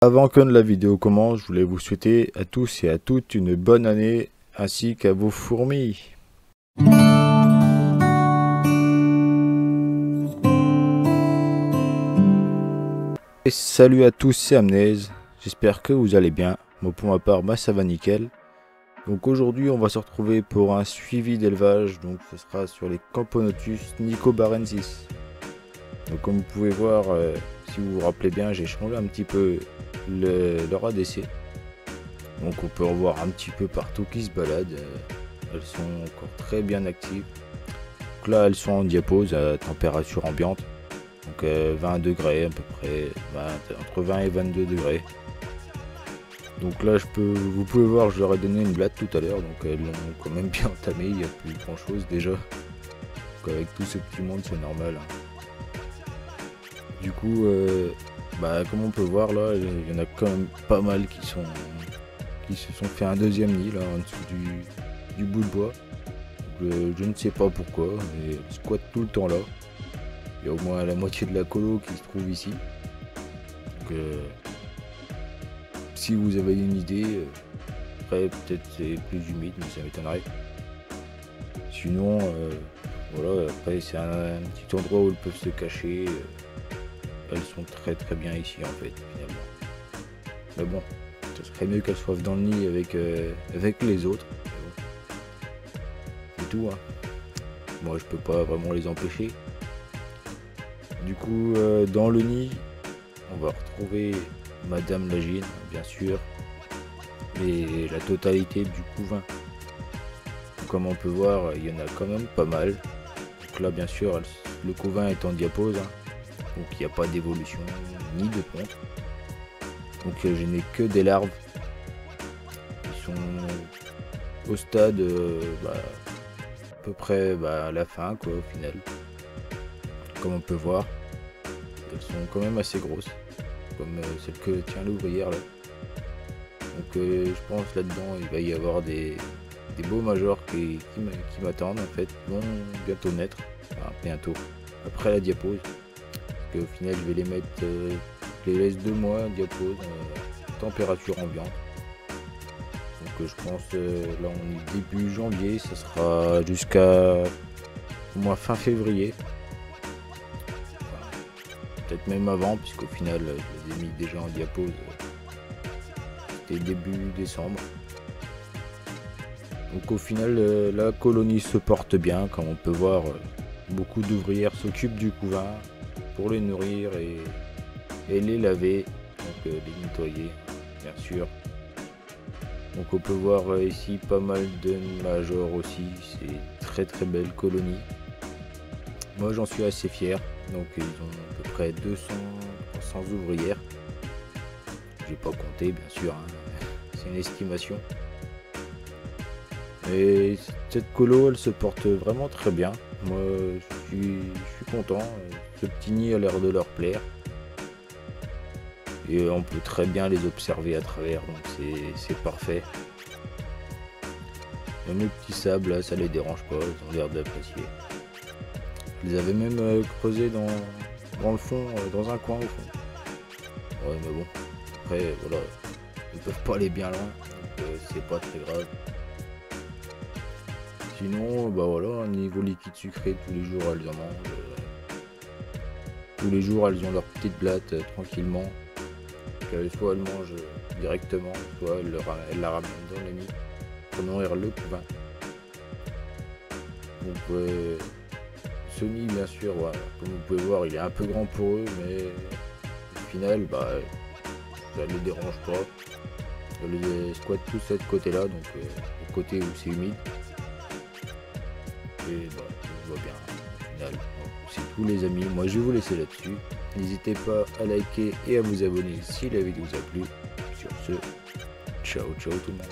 Avant que la vidéo commence, je voulais vous souhaiter à tous et à toutes une bonne année, ainsi qu'à vos fourmis. Et salut à tous, c'est Amnèse, j'espère que vous allez bien. Moi pour ma part, ça va nickel. Donc aujourd'hui on va se retrouver pour un suivi d'élevage, donc ce sera sur les Camponotus nicobarensis. Donc comme vous pouvez voir, si vous vous rappelez bien, j'ai changé un petit peu leur ADC. Donc on peut en voir un petit peu partout qui se baladent. Elles sont encore très bien actives. Donc là elles sont en diapose à température ambiante. Donc 20 degrés à peu près, entre 20 et 22 degrés. Donc là vous pouvez voir, je leur ai donné une blatte tout à l'heure. Donc elles l'ont quand même bien entamé, il n'y a plus grand chose déjà. Donc avec tout ce petit monde c'est normal. Du coup, comme on peut voir là, il y en a quand même pas mal qui se sont fait un deuxième nid là en dessous du bout de bois. Je ne sais pas pourquoi, mais elles squattent tout le temps là. Il y a au moins la moitié de la colo qui se trouve ici. Donc, si vous avez une idée, après peut-être c'est plus humide, mais ça m'étonnerait. Sinon, voilà, après c'est un petit endroit où elles peuvent se cacher. Elles sont très bien ici en fait finalement. Mais bon, ce serait mieux qu'elles soient dans le nid avec les autres. C'est tout hein. Moi je peux pas vraiment les empêcher. Du coup dans le nid on va retrouver Madame Lagine bien sûr. Et la totalité du couvain. Comme on peut voir, il y en a quand même pas mal. Donc là bien sûr le couvain est en diapose hein. Donc il n'y a pas d'évolution ni de ponte. Donc je n'ai que des larves. Ils sont au stade à peu près à la fin quoi au final. Comme on peut voir, elles sont quand même assez grosses. Comme celle que tient l'ouvrière là. Donc je pense là-dedans il va y avoir des beaux majors qui m'attendent en fait. Ils vont bientôt naître. Enfin, bientôt. Après la diapose. Au final je vais les mettre, je les laisse 2 mois diapose, température ambiante. Donc je pense là on est début janvier, ça sera jusqu'à au moins fin février. Enfin, peut-être même avant puisqu'au final je les ai mis déjà en diapose. C'était début décembre. Donc au final la colonie se porte bien, comme on peut voir, beaucoup d'ouvrières s'occupent du couvain pour les nourrir et les laver, donc les nettoyer bien sûr. Donc on peut voir ici pas mal de majors aussi, c'est très belle colonie. Moi j'en suis assez fier, donc ils ont à peu près 200 ouvrières. J'ai pas compté bien sûr, hein. C'est une estimation. Et cette colo elle se porte vraiment très bien. Moi je suis content. Ce petit nid a l'air de leur plaire. Et on peut très bien les observer à travers, donc c'est parfait. Même le petit sable là, ça les dérange pas, ils ont l'air d'apprécier. Je les avais même creusés dans le fond, dans un coin au fond. Ouais mais bon, après voilà, ils ne peuvent pas aller bien loin, donc c'est pas très grave. Sinon, voilà, niveau liquide sucré, tous les jours elles en mangent. Tous les jours elles ont leur petite blatte tranquillement. Soit elles mangent directement, soit elles la ramènent dans le nid pour nourrir le couvain. Donc ce nid bien sûr, voilà, comme vous pouvez voir, il est un peu grand pour eux, mais au final ça ne les dérange pas. Je les squatte tous de ce côté là, donc le côté où c'est humide. Et tout va bien au final. Donc, c'est tout les amis, moi je vais vous laisser là-dessus. N'hésitez pas à liker et à vous abonner si la vidéo vous a plu. Sur ce, ciao tout le monde.